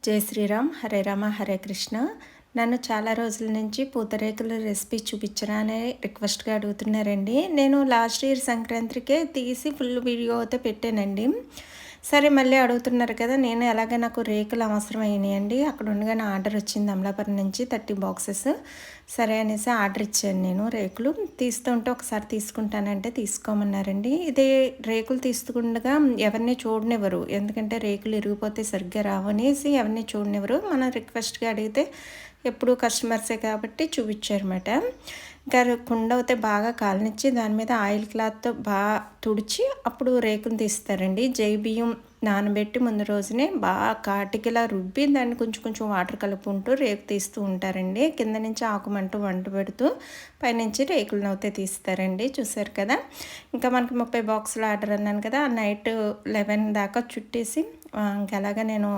జై శ్రీరామ్. హరే రామ హరే కృష్ణ. నన్ను చాలా రోజుల నుంచి పూతరేకుల రెసిపీ చూపించరా అని రిక్వెస్ట్గా అడుగుతున్నారండి. నేను లాస్ట్ ఇయర్ సంక్రాంతికే తీసి ఫుల్ వీడియో అయితే పెట్టానండి. సరే మళ్ళీ అడుగుతున్నారు కదా, నేను ఎలాగ నాకు రేకులు అవసరం అయినాయండి. అక్కడ ఉండగానే ఆర్డర్ వచ్చింది అమలాపురం నుంచి 30 బాక్సెస్. సరే అనేసి ఆర్డర్ ఇచ్చాను నేను. రేకులు తీస్తుంటే ఒకసారి తీసుకుంటానంటే తీసుకోమన్నారండి. ఇదే రేకులు తీసుకుండగా ఎవరిని చూడనివ్వరు, ఎందుకంటే రేకులు ఇరిగిపోతే సరిగ్గా రావనేసి ఎవరిని చూడనివ్వరు. మనం రిక్వెస్ట్గా అడిగితే ఎప్పుడు కస్టమర్సే కాబట్టి చూపించారన్నమాట. ఇంకా కుండ అయితే బాగా కాలనిచ్చి దాని మీద ఆయిల్ క్లాత్తో బాగా తుడిచి అప్పుడు రేకులు తీస్తారండి. జై బియ్యం నానబెట్టి ముందు రోజునే బాగా కాటికిలా రుబ్బి దాన్ని కొంచెం కొంచెం వాటర్ కలుపుకుంటూ రేకు తీస్తూ ఉంటారండి. కింద నుంచి ఆకుమంటూ వంట పెడుతూ పైనుంచి రేకులను అయితే తీస్తారండి. చూసారు కదా, ఇంకా మనకి 30 బాక్సులు ఆర్డర్ అన్నాను కదా, నైట్ 11 దాకా చుట్టేసి ఇంకలాగా నేను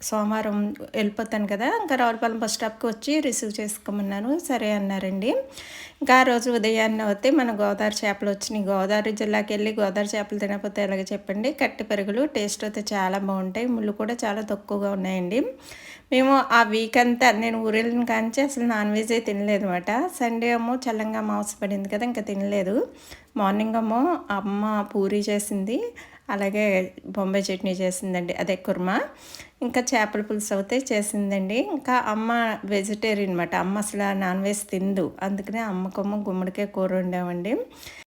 సోమవారం వెళ్ళిపోతాను కదా, ఇంకా రావులపాలెం బస్ స్టాప్కి వచ్చి రిసీవ్ చేసుకోమన్నాను. సరే అన్నారండి. ఇంకా ఆ రోజు ఉదయాన్నే వస్తే మన గోదావరి చేపలు వచ్చినాయి. గోదావరి జిల్లాకి వెళ్ళి గోదావరి చేపలు తినకపోతే ఎలాగ చెప్పండి. కట్టి పెరుగులు టేస్ట్ అయితే చాలా బాగుంటాయి, ముళ్ళు కూడా చాలా తక్కువగా ఉన్నాయండి. మేము ఆ వీక్ అంతా నేను ఊరెళ్ళిన కాంచి అసలు నాన్ వెజ్ తినలేదు అనమాట. సండే ఏమో చల్లంగా మాంసపడింది కదా, ఇంకా తినలేదు. మార్నింగ్ ఏమో అమ్మ పూరీ చేసింది, అలాగే బొంబాయి చట్నీ చేసిందండి, అదే కుర్మా. ఇంకా చేపల పులుసు అయితే చేసిందండి. ఇంకా అమ్మ వెజిటేరియన్ అనమాట. అమ్మ అసలు నాన్ వెజ్ తిందు, అందుకనే అమ్మకమ్మ గుమ్మడికాయ కూర వండామండి.